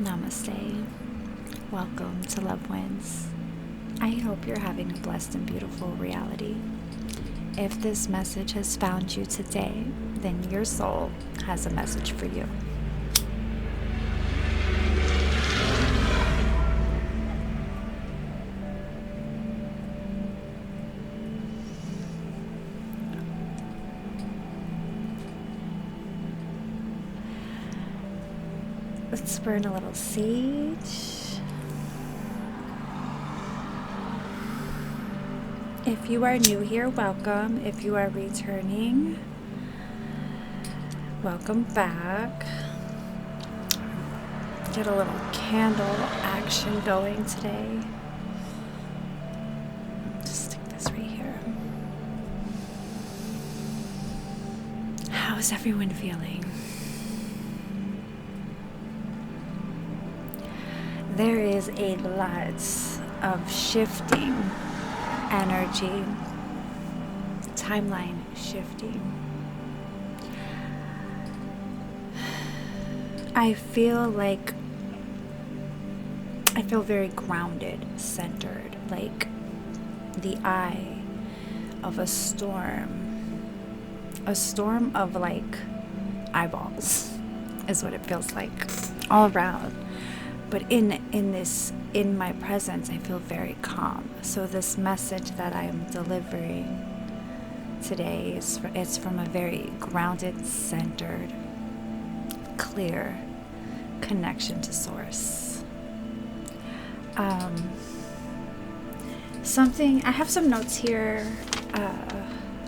Namaste. Welcome to Love Wins. I hope you're having a blessed and beautiful reality. If this message has found you today, then your soul has a message for you. Let's burn a little sage. If you are new here, welcome. If you are returning, welcome back. Get a little candle action going today. Just stick this right here. How's everyone feeling? There is a lot of shifting energy, timeline shifting. I feel very grounded, centered, like the eye of a storm of like eyeballs is what it feels like all around. But in my presence, I feel very calm. So this message that I am delivering today it's from a very grounded, centered, clear connection to source. I have some notes here.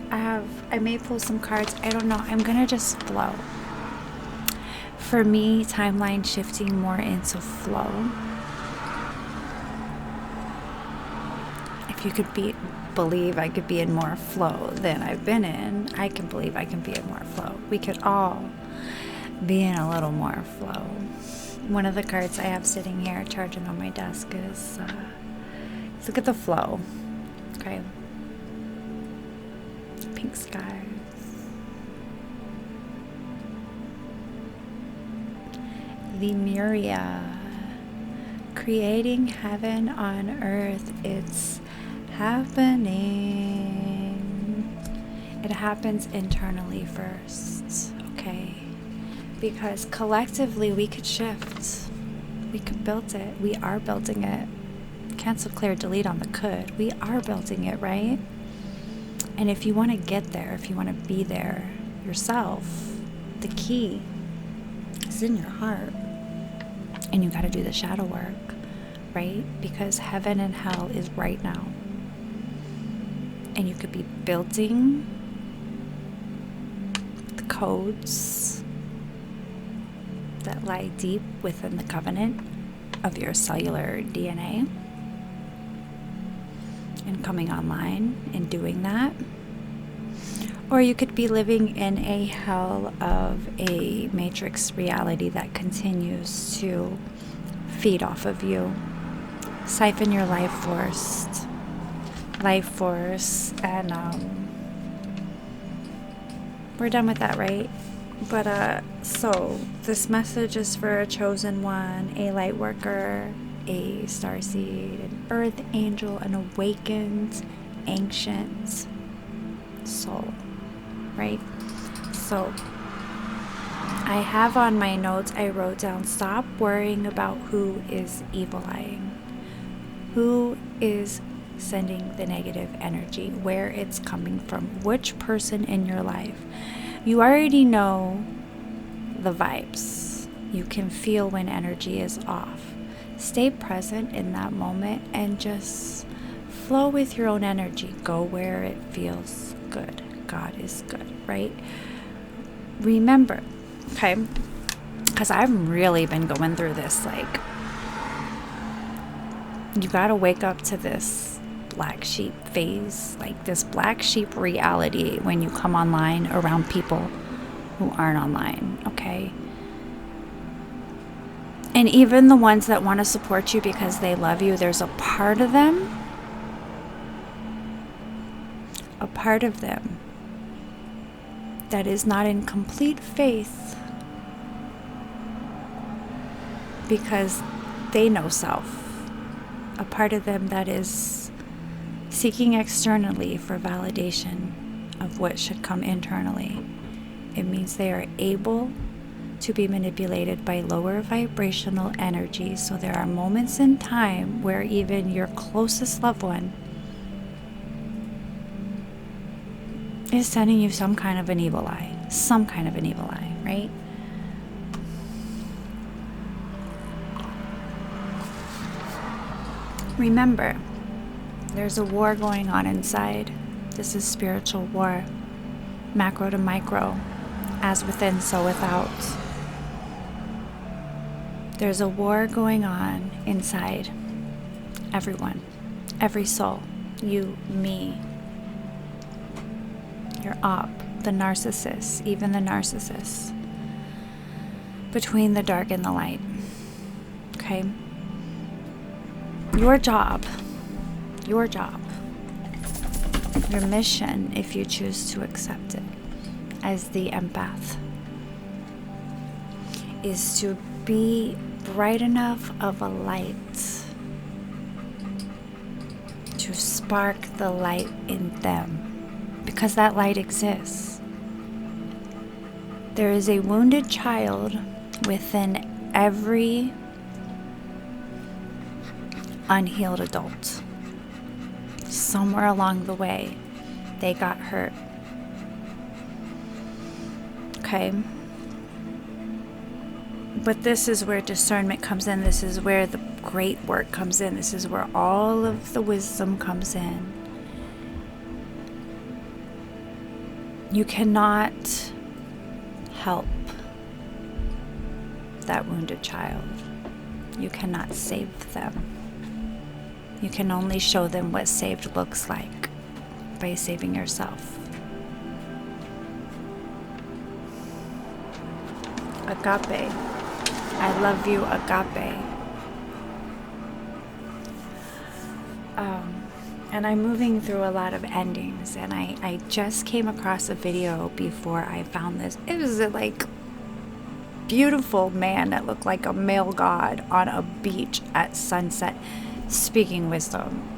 I may pull some cards. I don't know. I'm gonna just flow. For me, timeline shifting more into flow. If you could believe I could be in more flow than I've been in, I can believe I can be in more flow. We could all be in a little more flow. One of the cards I have sitting here charging on my desk is look at the flow. Okay. Pink sky. The Myria, creating heaven on earth. It's happening. It happens internally first, okay? Because collectively we could shift. We could build it. We are building it. Cancel, clear, delete on the could. We are building it, right? And if you want to get there, if you want to be there yourself, the key is in your heart. And you got to do the shadow work, right? Because heaven and hell is right now. And you could be building the codes that lie deep within the covenant of your cellular DNA and coming online and doing that. Or you could be living in a hell of a matrix reality that continues to feed off of you, siphon your life force, and we're done with that, right? But so this message is for a chosen one, a light worker, a starseed, an earth angel, an awakened, ancient soul. Right? So I have on my notes, I wrote down, stop worrying about who is evil eyeing. Who is sending the negative energy, where it's coming from, which person in your life. You already know the vibes. You can feel when energy is off. Stay present in that moment and just flow with your own energy. Go where it feels good. God is good, right? Remember, okay, because I've really been going through this, like, you got to wake up to this black sheep phase, like this black sheep reality when you come online around people who aren't online, okay? And even the ones that want to support you because they love you, there's a part of them that is not in complete faith because they know self. A part of them that is seeking externally for validation of what should come internally. It means they are able to be manipulated by lower vibrational energies. So there are moments in time where even your closest loved one is sending you some kind of an evil eye. Some kind of an evil eye, right? Remember, there's a war going on inside. This is spiritual war, macro to micro, as within, so without. There's a war going on inside everyone, every soul, you, me, your op, the narcissist, even the narcissist, between the dark and the light. Okay? Your job, your mission, if you choose to accept it as the empath, is to be bright enough of a light to spark the light in them, because that light exists. There is a wounded child within every unhealed adult. Somewhere along the way, they got hurt. Okay? But this is where discernment comes in. This is where the great work comes in. This is where all of the wisdom comes in. You cannot help that wounded child. You cannot save them. You can only show them what saved looks like by saving yourself. Agape. I love you, agape. And I'm moving through a lot of endings, and I just came across a video before I found this. It was like beautiful man that looked like a male god on a beach at sunset, speaking wisdom.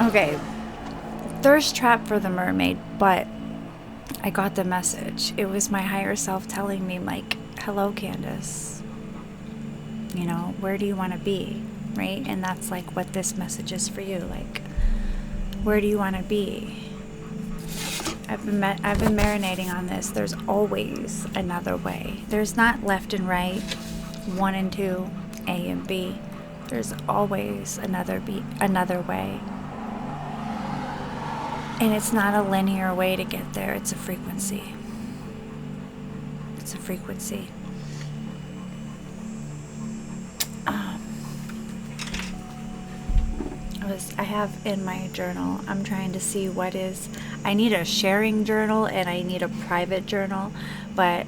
Okay, thirst trap for the mermaid, but I got the message. It was my higher self telling me, like, hello, Candace. You know, where do you want to be? Right? And that's like what this message is for you. Like, where do you want to be? I've been marinating on this. There's always another way. There's not left and right, 1 and 2, A and B. There's always another way. And it's not a linear way to get there. It's a frequency. It's a frequency. I have in my journal, I'm trying to see what is, I need a sharing journal and I need a private journal, but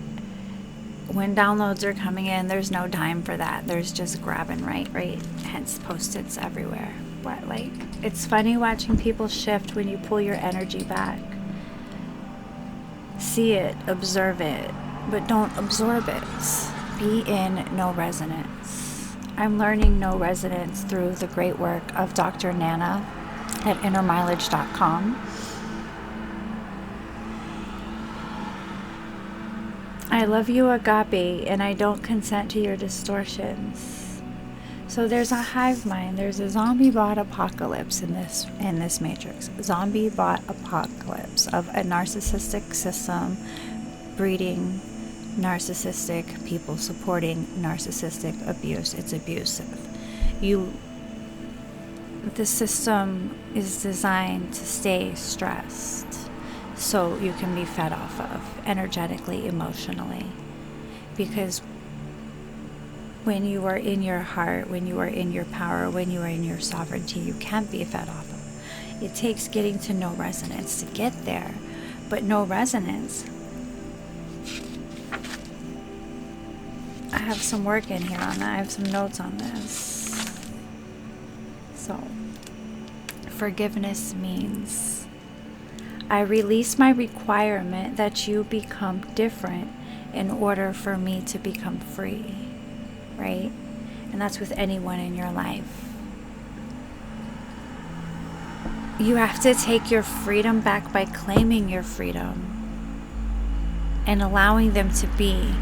when downloads are coming in, there's no time for that. There's just grab and write, right? Hence post-its everywhere. But like, it's funny watching people shift when you pull your energy back. See it, observe it, but don't absorb it. Be in no resonance. I'm learning no resonance through the great work of Dr. Nana at innermileage.com. I love you, agape, and I don't consent to your distortions. So there's a hive mind. There's a zombie bot apocalypse in this matrix. Zombie bot apocalypse of a narcissistic system breeding narcissistic people, supporting narcissistic abuse. It's abusive. The system is designed to stay stressed so you can be fed off of energetically, emotionally. Because when you are in your heart, when you are in your power, when you are in your sovereignty, you can't be fed off of. It takes getting to no resonance to get there. But no resonance, I have some work in here on that. I have some notes on this. So, forgiveness means I release my requirement that you become different in order for me to become free, right? And that's with anyone in your life. You have to take your freedom back by claiming your freedom and allowing them to be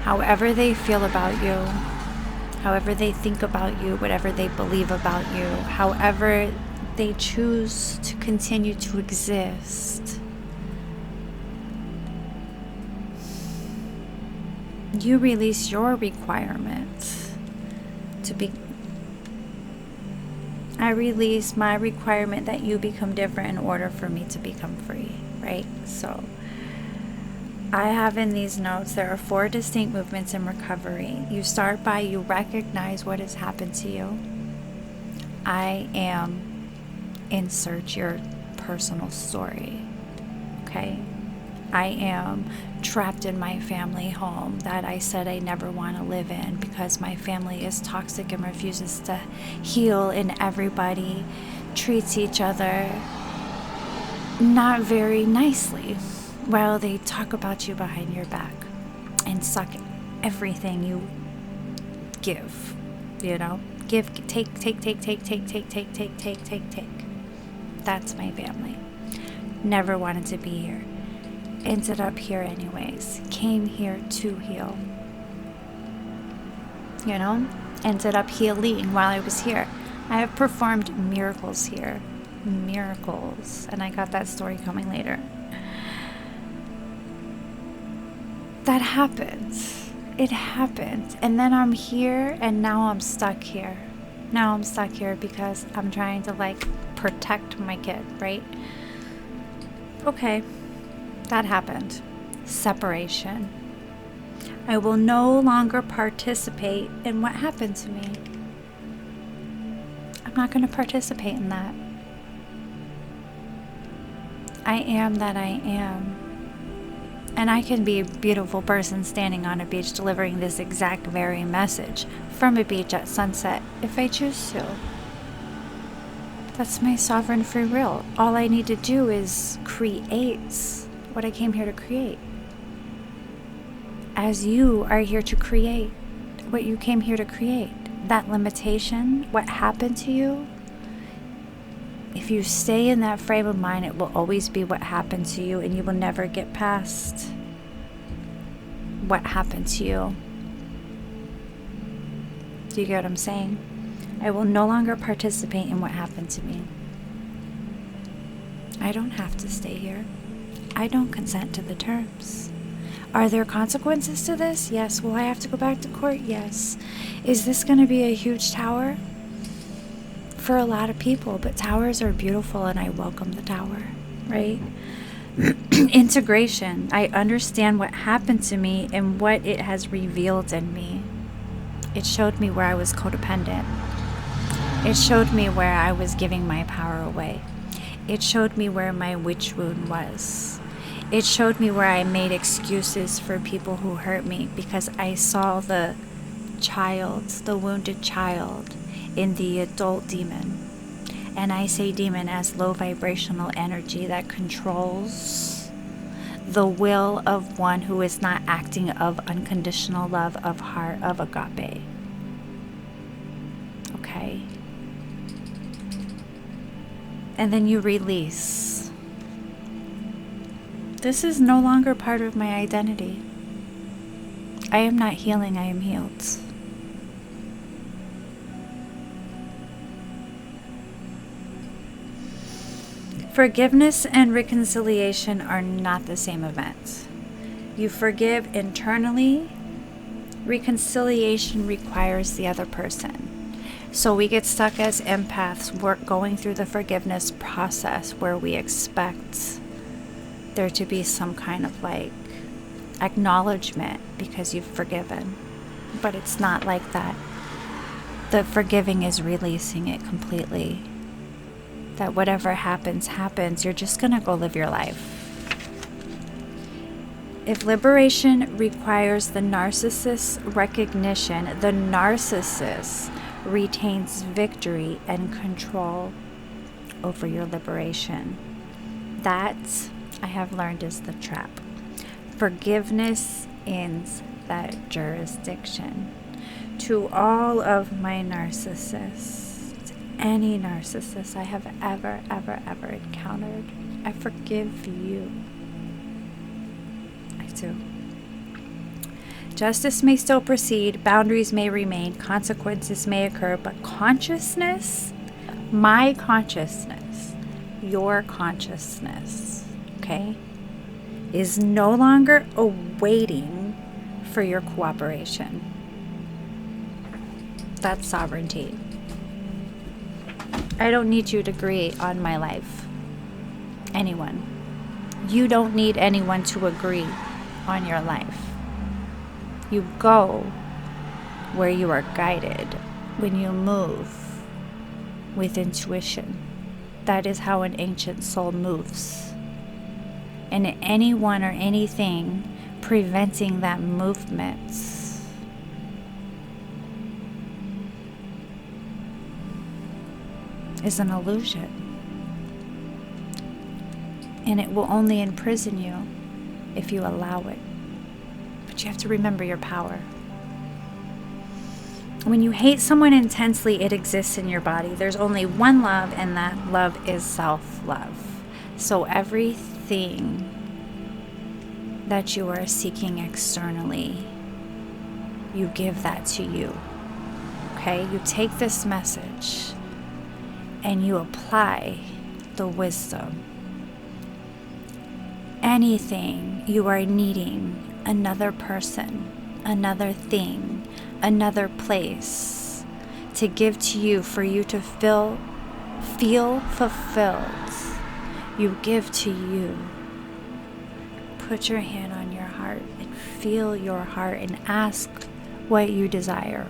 however they feel about you, however they think about you, whatever they believe about you, however they choose to continue to exist. You release your requirement to be. I release my requirement that you become different in order for me to become free, right? So I have in these notes, there are 4 distinct movements in recovery. You start by, you recognize what has happened to you. I am, insert your personal story, okay? I am trapped in my family home that I said I never want to live in because my family is toxic and refuses to heal, and everybody treats each other not very nicely while they talk about you behind your back and suck everything you give, you know? Give, take. That's my family. Never wanted to be here. Ended up here anyways. Came here to heal. You know? Ended up healing while I was here. I have performed miracles here. Miracles. And I got that story coming later. That happened. It happened. And then I'm here, and now I'm stuck here. Now I'm stuck here because I'm trying to protect my kid, right? Okay. That happened. Separation. I will no longer participate in what happened to me. I'm not going to participate in that. I am that I am. And I can be a beautiful person standing on a beach delivering this exact very message from a beach at sunset if I choose to. That's my sovereign free will. All I need to do is create what I came here to create. As you are here to create what you came here to create. That limitation, what happened to you, if you stay in that frame of mind, it will always be what happened to you, and you will never get past what happened to you. Do you get what I'm saying? I will no longer participate in what happened to me. I don't have to stay here. I don't consent to the terms. Are there consequences to this? Yes. Will I have to go back to court? Yes. Is this going to be a huge tower? For a lot of people, but towers are beautiful and I welcome the tower, right? Integration. I understand what happened to me and what it has revealed in me. It showed me where I was codependent. It showed me where I was giving my power away. It showed me where my witch wound was. It showed me where I made excuses for people who hurt me because I saw the child, the wounded child, in the adult demon. And I say demon as low vibrational energy that controls the will of one who is not acting of unconditional love, of heart, of agape. Okay? And then you release. This is no longer part of my identity. I am not healing, I am healed. Forgiveness and reconciliation are not the same event. You forgive internally. Reconciliation requires the other person. So we get stuck as empaths. We're going through the forgiveness process where we expect there to be some kind of acknowledgement because you've forgiven. But it's not like that. The forgiving is releasing it completely. That whatever happens, happens. You're just going to go live your life. If liberation requires the narcissist's recognition, the narcissist retains victory and control over your liberation. That, I have learned, is the trap. Forgiveness ends that jurisdiction. To all of my narcissists, any narcissist I have ever encountered, I forgive you. I do. Justice may still proceed, boundaries may remain, consequences may occur, but consciousness, my consciousness, your consciousness, okay, is no longer awaiting for your cooperation. That's sovereignty. I don't need you to agree on my life. Anyone. You don't need anyone to agree on your life. You go where you are guided when you move with intuition. That is how an ancient soul moves. And anyone or anything preventing that movement is an illusion. And it will only imprison you if you allow it. But you have to remember your power. When you hate someone intensely, it exists in your body. There's only one love, and that love is self-love. So everything that you are seeking externally, you give that to you. Okay? You take this message and you apply the wisdom. Anything you are needing, another person, another thing, another place to give to you for you to feel fulfilled, you give to you. Put your hand on your heart and feel your heart and ask what you desire.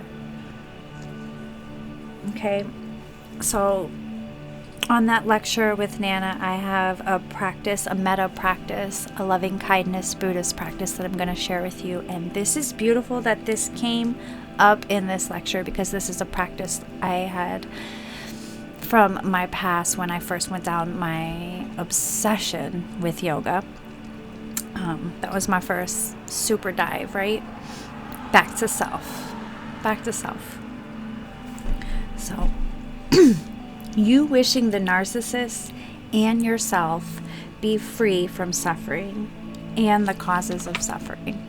Okay, so on that lecture with Nana, I have a practice, a metta practice, a loving kindness Buddhist practice that I'm going to share with you. And this is beautiful that this came up in this lecture, because this is a practice I had from my past when I first went down my obsession with yoga. That was my first super dive, right? Back to self. Back to self. So you wishing the narcissist and yourself be free from suffering and the causes of suffering.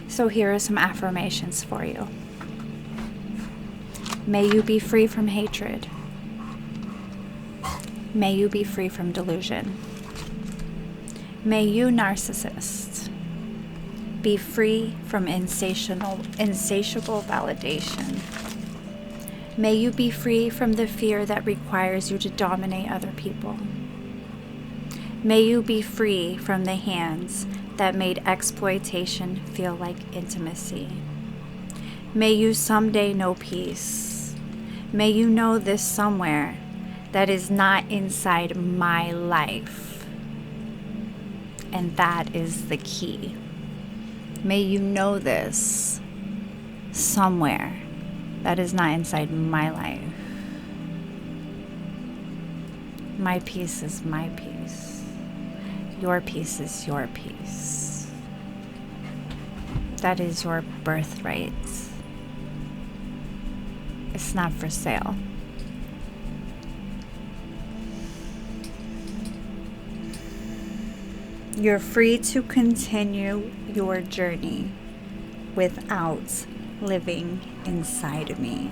So here are some affirmations for you. May you be free from hatred. May you be free from delusion. May you, narcissist, be free from insatiable validation. May you be free from the fear that requires you to dominate other people. May you be free from the hands that made exploitation feel like intimacy. May you someday know peace. May you know this somewhere that is not inside my life. And that is the key. May you know this somewhere that is not inside my life. My peace is my peace. Your peace is your peace. That is your birthright. It's not for sale. You're free to continue your journey without living inside me.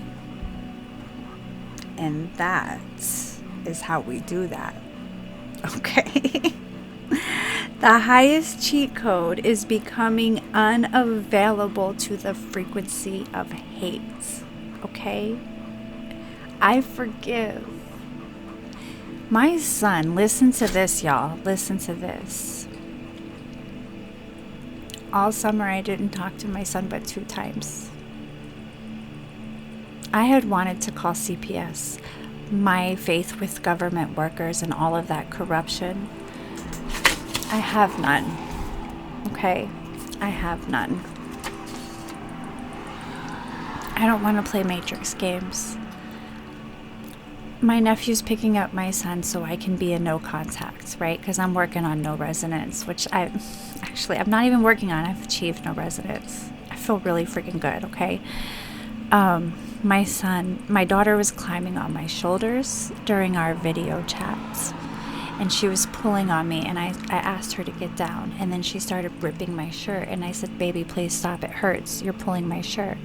And that is how we do that. Okay? The highest cheat code is becoming unavailable to the frequency of hate. Okay? I forgive. My son, listen to this, y'all. Listen to this. All summer, I didn't talk to my son but 2 times. I had wanted to call CPS. My faith with government workers and all of that corruption, I have none. Okay? I have none. I don't want to play Matrix games. my nephew's picking up my son so I can be in no contact, right? Because I'm working on no resonance, which I'm not even working on. I've achieved no resonance. I feel really freaking good, okay? My daughter was climbing on my shoulders during our video chats, and she was pulling on me, and I asked her to get down, and then she started ripping my shirt, and I said, baby, please stop, it hurts, you're pulling my shirt.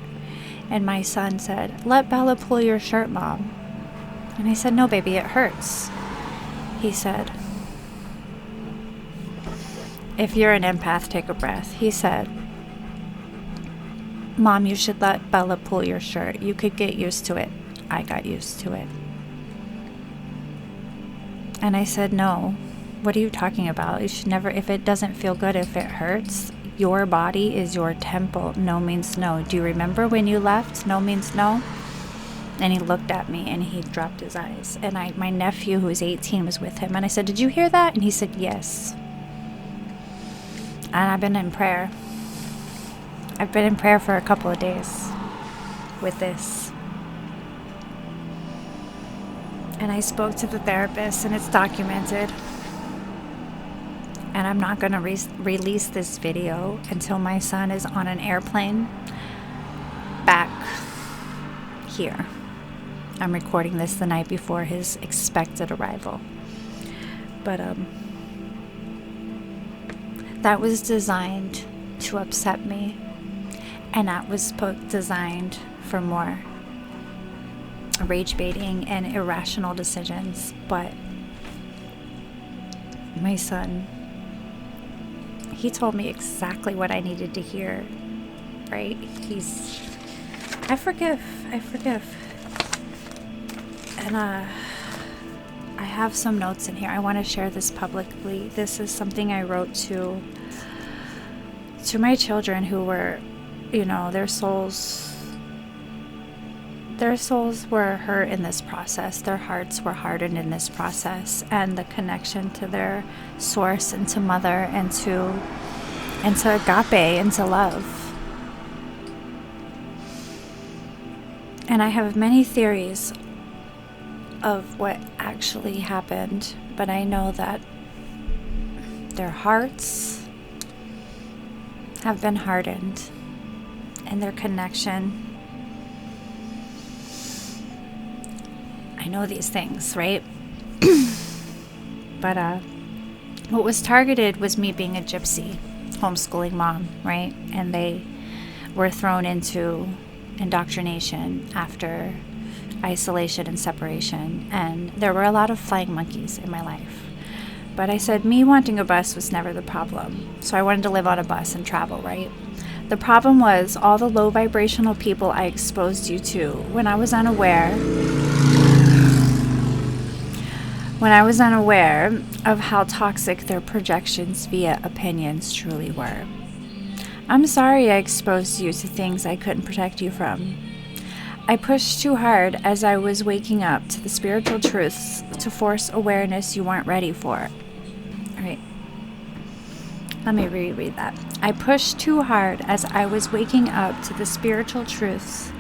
And my son said, let Bella pull your shirt, Mom. And I said, no, baby, it hurts. He said, if you're an empath, take a breath. He said, Mom, you should let Bella pull your shirt. You could get used to it. I got used to it. And I said, no, what are you talking about? You should never, if it doesn't feel good, if it hurts, your body is your temple. No means no. Do you remember when you left? No means no. And he looked at me and he dropped his eyes. And my nephew, who was 18, was with him. And I said, did you hear that? And he said, yes. And I've been in prayer. I've been in prayer for a couple of days with this. And I spoke to the therapist, and it's documented. And I'm not going to release this video until my son is on an airplane back here. I'm recording this the night before his expected arrival. But that was designed to upset me, and that was designed for more rage baiting and irrational decisions. But my son, he told me exactly what I needed to hear, right? I forgive. And I have some notes in here. I want to share this publicly. This is something I wrote to my children who were, their souls were hurt in this process. Their hearts were hardened in this process, and the connection to their source and to mother and to agape and to love. And I have many theories of what actually happened, but I know that their hearts have been hardened, and their connection, I know these things, right? But what was targeted was me being a gypsy homeschooling mom, right? And they were thrown into indoctrination after isolation and separation, and there were a lot of flying monkeys in my life. But I said me wanting a bus was never the problem. So I wanted to live on a bus and travel, right? The problem was all the low vibrational people I exposed you to when I was unaware of how toxic their projections via opinions truly were. I'm sorry I exposed you to things I couldn't protect you from. I pushed too hard as I was waking up to the spiritual truths to force awareness you weren't ready for. All right. Let me reread that. I pushed too hard as I was waking up to the spiritual truths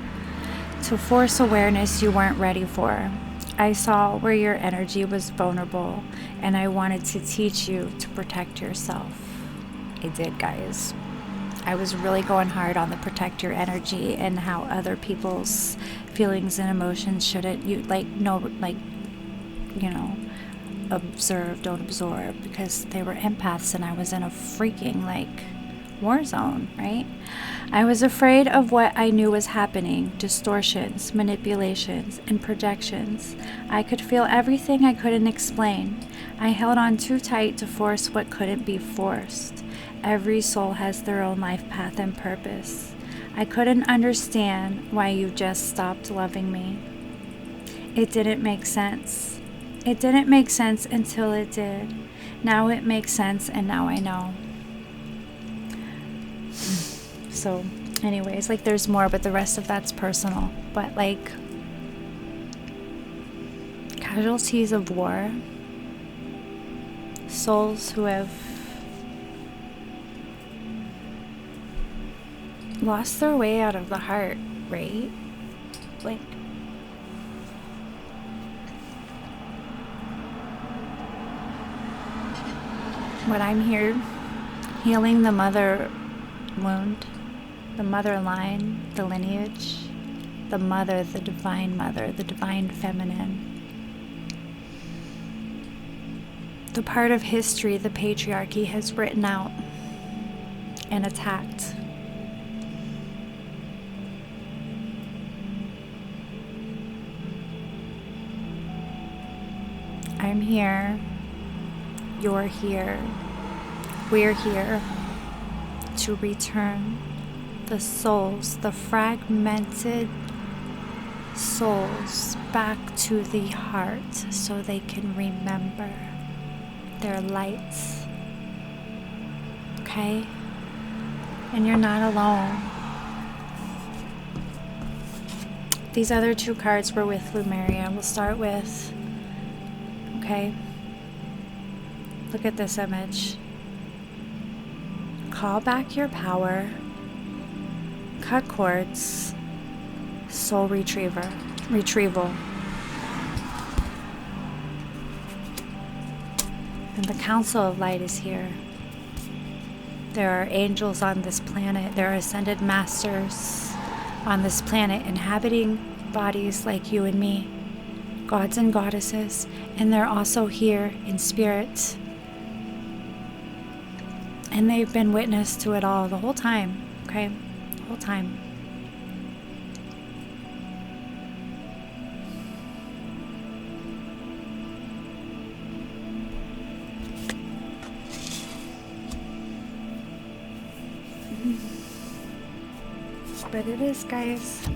to force awareness you weren't ready for. I saw where your energy was vulnerable, and I wanted to teach you to protect yourself. I did, guys. I was really going hard on the protect your energy and how other people's feelings and emotions shouldn't, observe, don't absorb, because they were empaths and I was in a freaking war zone, right? I was afraid of what I knew was happening, distortions, manipulations, and projections. I could feel everything I couldn't explain. I held on too tight to force what couldn't be forced. Every soul has their own life path and purpose. I couldn't understand why you just stopped loving me. It didn't make sense. It didn't make sense until it did. Now it makes sense, and now I know. So, anyways, there's more, but the rest of that's personal. But, casualties of war, souls who have lost their way out of the heart, right? But I'm here healing the mother wound, the mother line, the lineage, the mother, the divine feminine. The part of history the patriarchy has written out and attacked. I'm here, you're here, we're here to return the souls, the fragmented souls, back to the heart so they can remember their lights. Okay? And you're not alone. These other two cards were with Lumeria. We'll start with, okay? Look at this image. Call back your power. Cut cords. Soul retrieval. And the Council of Light is here. There are angels on this planet. There are ascended masters on this planet inhabiting bodies like you and me, gods and goddesses, and they're also here in spirit. And they've been witness to it all the whole time, okay? The whole time. But it is, guys.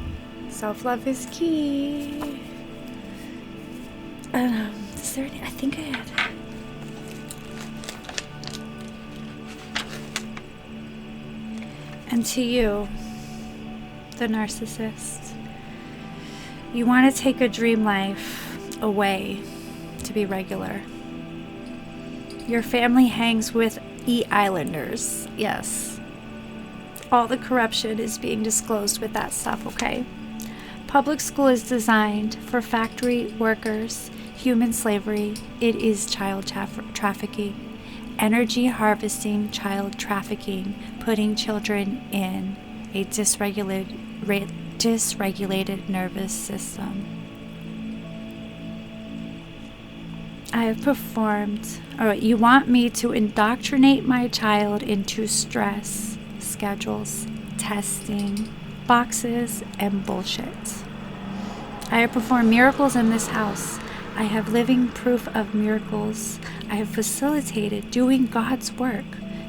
Self-love is key. Is there any? I think I had. And to you, the narcissist, you want to take a dream life away to be regular. Your family hangs with E-Islanders, yes. All the corruption is being disclosed with that stuff, okay? Public school is designed for factory workers, human slavery. It is child trafficking. Energy harvesting, child trafficking, putting children in a dysregulated nervous system. I have performed, you want me to indoctrinate my child into stress, schedules, testing, boxes, and bullshit. I have performed miracles in this house. I have living proof of miracles. I have facilitated doing God's work,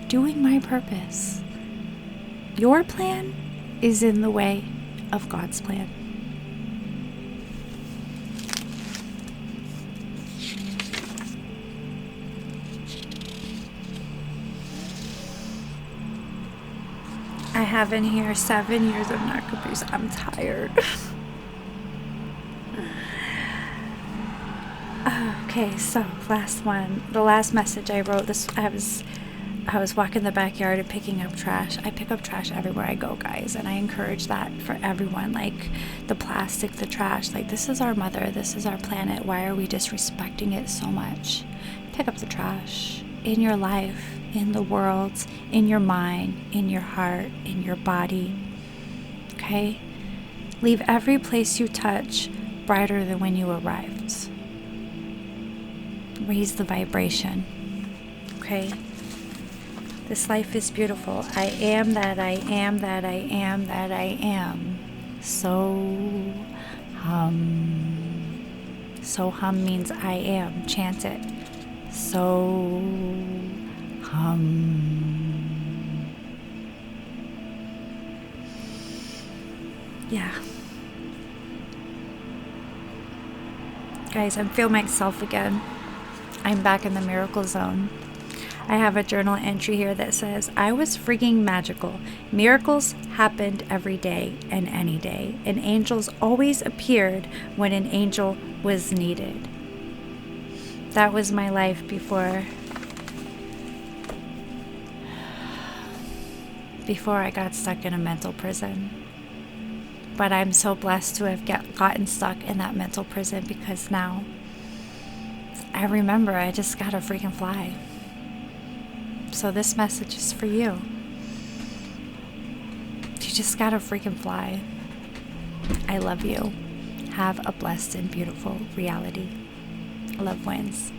doing my purpose. Your plan is in the way of God's plan. I have in here 7 years of narc abuse. I'm tired. Okay, so last one. The last message I wrote, I was walking the backyard and picking up trash. I pick up trash everywhere I go, guys, and I encourage that for everyone. Like the plastic, the trash. Like, this is our mother. This is our planet. Why are we disrespecting it so much? Pick up the trash in your life, in the world, in your mind, in your heart, in your body. Okay? Leave every place you touch brighter than when you arrived. Raise the vibration. Okay? This life is beautiful. I am that I am that I am that I am. So hum. So hum means I am. Chant it. So hum. Yeah. Guys, I feel myself again. I'm back in the miracle zone. I have a journal entry here that says, I was freaking magical. Miracles happened every day and any day, and angels always appeared when an angel was needed. That was my life before I got stuck in a mental prison. But I'm so blessed to have gotten stuck in that mental prison, because now I remember I just gotta freaking fly. So this message is for you. You just gotta freaking fly. I love you. Have a blessed and beautiful reality. Love wins.